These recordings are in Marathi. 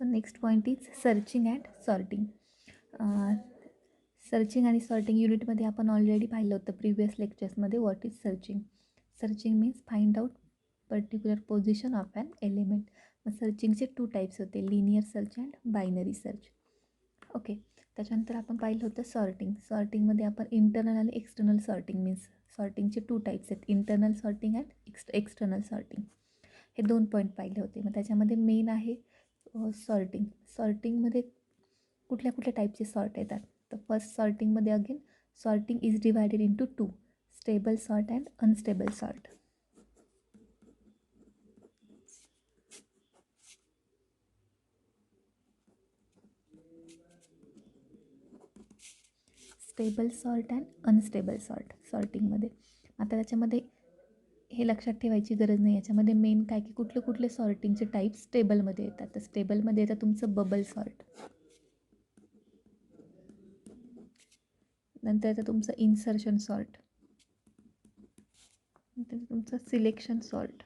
So next point is searching and sorting. Searching आणि सॉर्टिंग युनिटमध्ये आपण ऑलरेडी पाहिलं होतं प्रिव्हियस लेक्चर्समध्ये. What is searching? Searching means find out particular position of an element. मग सर्चिंगचे 2 टाईप्स होते, linear search and binary search. Okay. त्याच्यानंतर आपण पाहिलं होतं सॉर्टिंग. सॉर्टिंगमध्ये आपण इंटरनल आणि एक्सटर्नल सॉर्टिंग मीन्स सॉर्टिंगचे 2 टाईप्स आहेत, internal sorting and external sorting. हे 2 पॉईंट पाहिले होते. मग त्याच्यामध्ये मेन आहे सॉर्टिंग. सॉर्टिंगमध्ये कुठल्या कुठल्या टाईपचे सॉर्ट येतात? तर फर्स्ट सॉर्टिंगमध्ये again sorting is divided into 2, stable sort and unstable sort. Stable sort and unstable sort सॉर्टिंगमध्ये. आता त्याच्यामध्ये हे लक्षात ठेवायची गरज नाही, याच्यामध्ये मेन काय की कुठले कुठले सॉर्टिंगचे टाईप स्टेबलमध्ये येतात. तर स्टेबलमध्ये येतं तुमचं बबल सॉर्ट, नंतर येतं तुमचं इन्सर्शन सॉर्ट, नंतर तुमचं सिलेक्शन सॉर्ट,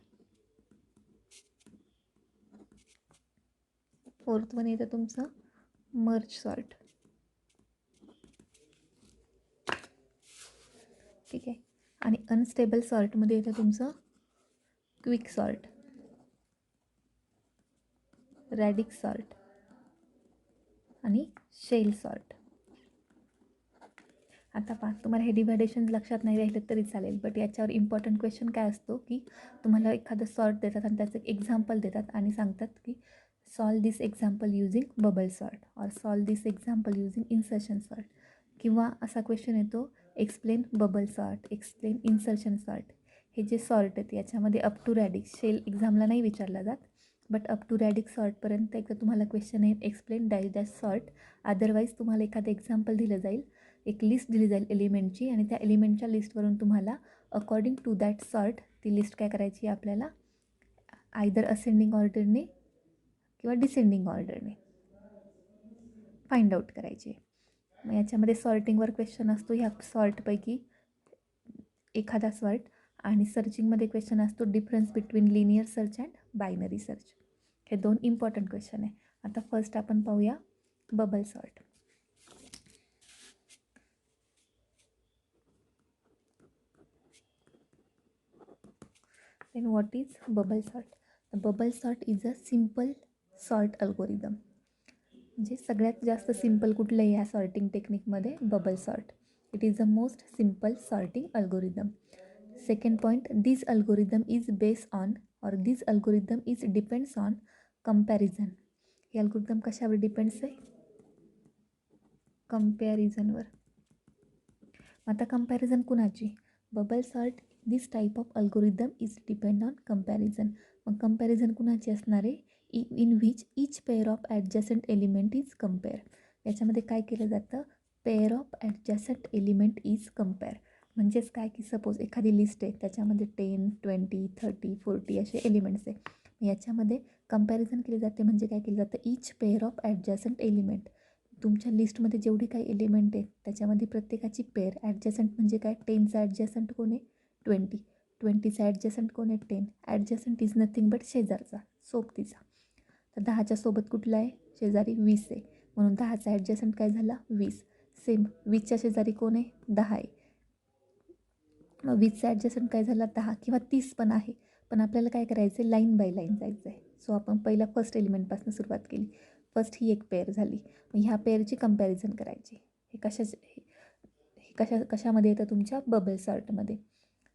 फोर्थ वन येतं तुमचं मर्ज सॉर्ट. ठीक आहे. आणि अनस्टेबल सॉर्टमध्ये येतं तुमचं क्विक सॉर्ट, रॅडिक सॉर्ट आणि शेल सॉर्ट. आता पहा, तुम्हाला हे डिव्हायडेशन लक्षात नाही राहिलं तरी चालेल, बट याच्यावर इम्पॉर्टंट क्वेश्चन काय असतो की तुम्हाला एखादं सॉर्ट देतात आणि त्याचं एक्झाम्पल देतात आणि सांगतात की solve this example using bubble sort or solve this example using insertion sort. किंवा असा क्वेश्चन येतो explain bubble sort, explain insertion sort. हे जे सॉर्ट आहेत याच्यामध्ये अप टू रॅडिक, शेल एक्झामला नाही विचारला जात, बट अप टू रॅडिक सॉर्टपर्यंत एकदा तुम्हाला क्वेश्चन येईल explain dash dash sort. Otherwise तुम्हाला एखादं एक्झाम्पल दिलं जाईल, एक लिस्ट दिली जाईल एलिमेंटची आणि त्या एलिमेंटच्या लिस्टवरून तुम्हाला अकॉर्डिंग टू दॅट सॉर्ट ती लिस्ट काय करायची आपल्याला, आयदर असेंडिंग ऑर्डरने किंवा डिसेंडिंग ऑर्डरने फाइंड आउट करायची. मग याच्यामध्ये सॉर्टिंगवर क्वेश्चन असतो ह्या सॉर्टपैकी एखादा सॉर्ट, आणि सर्चिंगमध्ये क्वेश्चन असतो difference between linear search and binary search. हे 2 इम्पॉर्टंट क्वेश्चन आहे. आता फर्स्ट आपण पाहूया bubble sort. Then what is bubble sort? The bubble sort is a simple sort algorithm. म्हणजे सगळ्यात जास्त सिम्पल कुठलं आहे ह्या सॉर्टिंग टेक्निकमध्ये? Bubble sort. It is the most simple sorting algorithm. Second point, this algorithm is based on और this algorithm is depends on comparison. हे अल्गोरिदम कशावर डिपेंड्स आहे? कंपॅरिझनवर. आता कंपॅरिझन कुणाची? Bubble sort this type of algorithm is depend on comparison. मग कंपॅरिझन कुणाची असणार आहे? In which each pair of adjacent element is compare. याच्यामध्ये काय केलं जातं? Pair of adjacent element is compare. म्हणजेच काय की सपोज एखादी लिस्ट आहे, त्याच्यामध्ये 10, 20, 30, 40 असे एलिमेंट्स आहे. याच्यामध्ये कंपॅरिझन केले जाते. म्हणजे काय केलं जातं? इच पेअर ऑफ ॲडजसंट एलिमेंट. तुमच्या लिस्टमध्ये जेवढे काही एलिमेंट आहेत त्याच्यामध्ये प्रत्येकाची पेअर, ॲडजसंट म्हणजे काय? 10चा ॲडजसंट कोण आहे? 20. 20चा ॲडजसंट कोण आहे? 10. ॲडजसंट इज नथिंग बट शेजारचा, सोबतीचा. तर 10च्या सोबत कुठला आहे? शेजारी 20 आहे, म्हणून 10चा ॲडजसंट काय झाला? 20. सेम 20च्या शेजारी कोण आहे? 10 आहे, मग 20चा ॲडजसंट काय झाला? 10 किंवा 30 पण आहे. पण आपल्याला काय करायचं आहे? लाईन बाय लाईन जायचं आहे. सो आपण पहिला फर्स्ट एलिमेंटपासून सुरुवात केली. फर्स्ट ही एक पेअर झाली, मग ह्या पेअरची कंपॅरिझन करायची. हे कशामध्ये येतं? तुमच्या बबल सॉर्टमध्ये.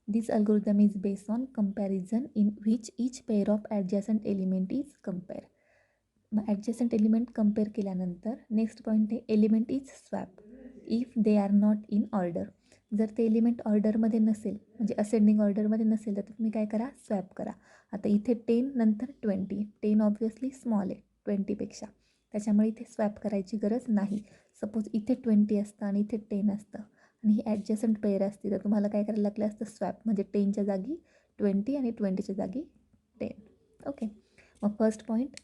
This algorithm is based on comparison in which each pair of adjacent element is compare. मग ॲडजसंट एलिमेंट कम्पेअर केल्यानंतर नेक्स्ट पॉईंट आहे element is swap if they are not in order. जर ते एलिमेंट ऑर्डरमध्ये नसेल, म्हणजे असेंडिंग ऑर्डरमध्ये नसेल, तर तुम्ही काय करा? स्वॅप करा. आता इथे 10 नंतर 20. 10 ऑब्व्हियसली स्मॉल आहे 20पेक्षा, त्याच्यामुळे इथे स्वॅप करायची गरज नाही. सपोज इथे 20 असतं आणि इथे 10 असतं आणि ही ॲडजसंट पेअर असते, तर तुम्हाला काय करायला लागलं असतं? स्वॅप. म्हणजे 10च्या जागी 20 आणि 20च्या जागी 10. ओके. मग first point,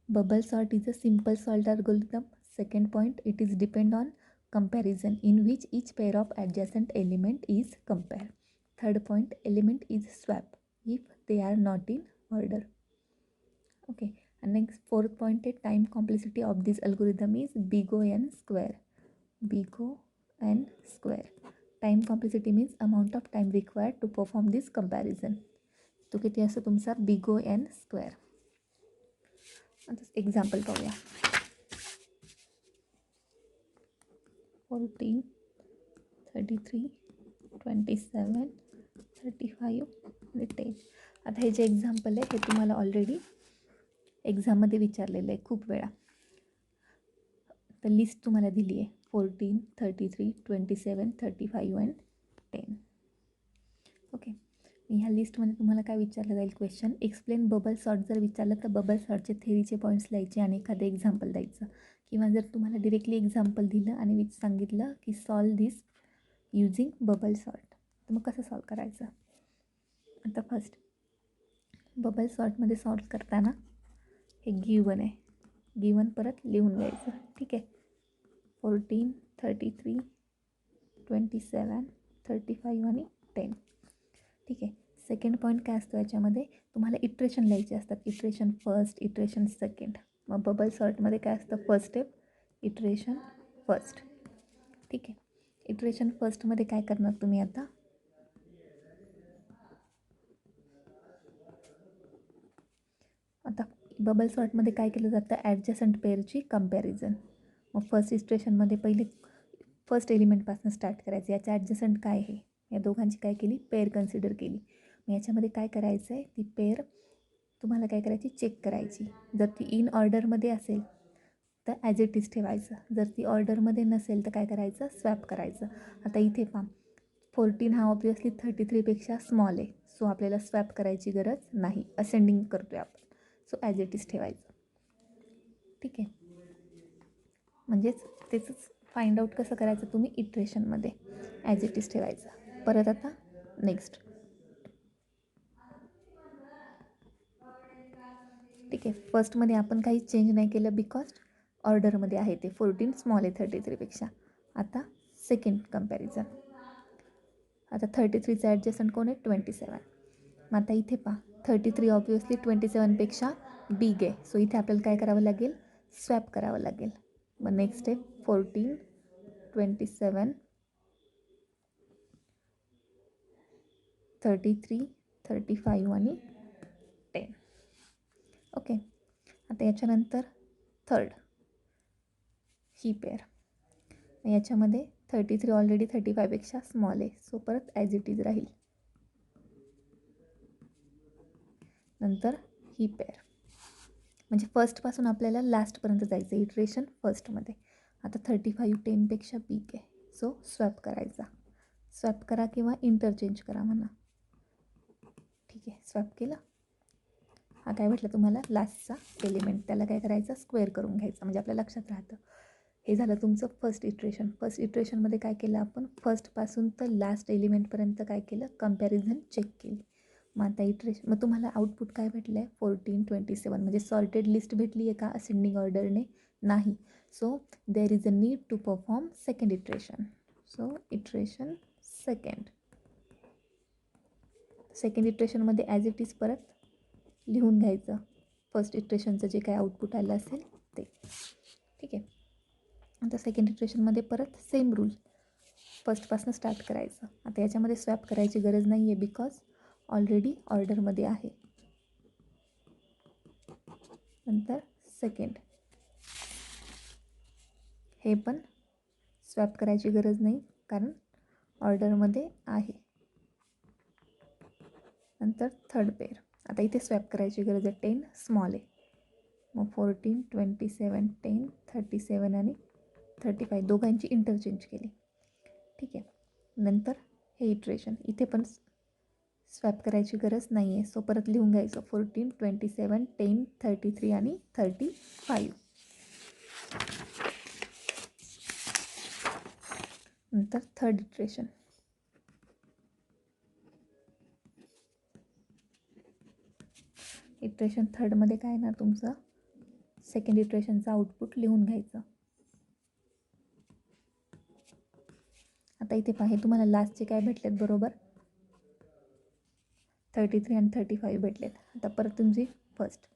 bubble sort is a simple salt algorithm. Second point, it is depend on comparison in which each pair of adjacent element is compared. Third point, element is swap if they are not in order. Okay, and next fourth point is time complexity of this algorithm is big O n square. Big O n square. Time complexity means amount of time required to perform this comparison. तो किती असतो तुमचा बिग ओ एन स्क्वेअर. आता एक्झाम्पल पाहूया. 14, 33, 27, 35 आणि 10. आता हे जे एक्झाम्पल आहे हे तुम्हाला ऑलरेडी एक्झाममध्ये विचारलेलं आहे खूप वेळा. तर लिस्ट तुम्हाला दिली आहे 14, 33, 27, 35 अँड 10. ओके, ह्या लिस्टमध्ये तुम्हाला काय विचारलं जाईल क्वेश्चन, एक्सप्लेन बबल सॉर्ट जर विचारलं तर बबल सॉर्टचे थेरीचे पॉईंट्स लिहायचे आणि एखादं एक्झाम्पल द्यायचं. किंवा जर तुम्हाला डिरेक्टली एक्झाम्पल दिलं आणि सांगितलं की solve this using bubble sort, तर मग कसं सॉल्व करायचं. आता फर्स्ट बबल सॉर्टमध्ये सॉल्व करताना हे गिवन आहे, गिवन परत लिहून घ्यायचं. ठीक आहे, 14, 33, 27, 35 आणि 10. ठीक आहे, सेकंड पॉईंट काय असतो याच्यामध्ये, तुम्हाला इटरेशन लिहायचे असतात. Iteration first, iteration second. मग बबल सॉर्टमध्ये काय असतं, फर्स्ट स्टेप इटरेशन फर्स्ट. ठीक आहे, इटरेशन फर्स्टमध्ये काय करणार तुम्ही आता, बबल सॉर्टमध्ये काय केलं जातं, ॲडजसंट पेअरची कंपॅरिझन. मग फर्स्ट इटरेशनमध्ये पहिले फर्स्ट एलिमेंटपासून स्टार्ट करायचं. याच्या ॲडजसंट काय आहे, या दोघांची काय केली, पेअर कन्सिडर केली. मग याच्यामध्ये काय करायचं आहे, ती पेअर तुम्हाला काय करायची, चेक करायची. जर ती इन ऑर्डरमध्ये असेल तर ॲज इट इज ठेवायचं. जर ती ऑर्डरमध्ये नसेल तर काय करायचं, स्वॅप करायचं. आता इथे पहा 14 हा ऑब्वियसली 33पेक्षा स्मॉल आहे, सो आपल्याला स्वॅप करायची गरज नाही, असेंडिंग करतो आहे आपण, सो ॲज इट इज ठेवायचं. ठीक आहे, म्हणजेच त्याचंच फाइंड आउट कसं करायचं तुम्ही, इटरेशनमध्ये ॲज इट इज ठेवायचं. परत आता नेक्स्ट. ठीक आहे, फर्स्टमध्ये आपण काही चेंज नाही केलं बिकॉज ऑर्डरमध्ये आहे ते 14 स्मॉल आहे 33पेक्षा. आता सेकंड कंपॅरिझन. आता 33चा ॲडजस्टंट कोण आहे, 27. मग आता इथे पहा 33 ऑब्वियसली 27पेक्षा बिग आहे, सो इथे आपल्याला काय करावं लागेल, स्वॅप करावं लागेल. मग नेक्स्ट स्टेप 14, 27, 33, 35 आणि 10. ओके, आता याच्यानंतर थर्ड ही पेअर. याच्यामध्ये 33 ऑलरेडी 35पेक्षा स्मॉल आहे, सो परत ॲज इट इज राहील. नंतर ही पेअर, म्हणजे फर्स्टपासून आपल्याला लास्टपर्यंत जायचं, इटरेशन फर्स्टमध्ये. आता 35 10पेक्षा बिग आहे, सो स्वॅप करायचा. स्वॅप करा किंवा इंटरचेंज करा म्हणा. ठीक आहे, स्वॅप केलं. हा काय म्हटलं तुम्हाला, लास्टचा एलिमेंट, त्याला काय करायचं, स्क्वेअर करून घ्यायचं, म्हणजे आपल्या लक्षात राहतं. हे झालं तुमचं फर्स्ट इटरेशन. फर्स्ट इटरेशनमध्ये काय केलं आपण, फर्स्टपासून तर लास्ट एलिमेंटपर्यंत काय केलं, कंपॅरिझन चेक केली. मग आता इटरेशन, मग तुम्हाला आउटपुट काय भेटलं आहे, 14, 27, म्हणजे सॉर्टेड लिस्ट भेटली आहे का असेंडिंग ऑर्डरने, नाही. So there is a need to perform second iteration. So iteration second. Second इटरेशनमध्ये ॲज इट इज परत लिहून घ्यायचं फर्स्ट इटरेशनचं जे काय आउटपुट आलं असेल ते. ठीक आहे, आता सेकंड इटरेशनमध्ये परत सेम रूल, फर्स्टपासून स्टार्ट करायचं. आता याच्यामध्ये स्वॅप करायची गरज नाही आहे बिकॉज ऑलरेडी ऑर्डरमध्ये आहे. नंतर सेकंड, हे पण स्वॅप करायची गरज नाही कारण ऑर्डरमध्ये आहे. नंतर थर्ड पेअर, आता इथे स्वॅप करायची गरज आहे, 10 स्मॉल आहे, मग 14, 27, 10, 37 आणि 35 दोघांची इंटरचेंज केली. ठीक आहे, नंतर हे इटरेशन, इथे पण स्वॅप करायची गरज नाही आहे, सो परत लिहून घ्यायचं 14, 27, 10, 33 आणि 35. नंतर थर्ड इटरेशन. इटरेशन थर्डमध्ये काय येणार तुमचं, सेकंड इटरेशनचं आउटपुट लिहून घ्यायचं. आता इथे पहा, हे तुम्हाला लास्टचे काय भेटलेत बरोबर, 33 आणि 35 भेटलेत. आता परत तुमची फर्स्ट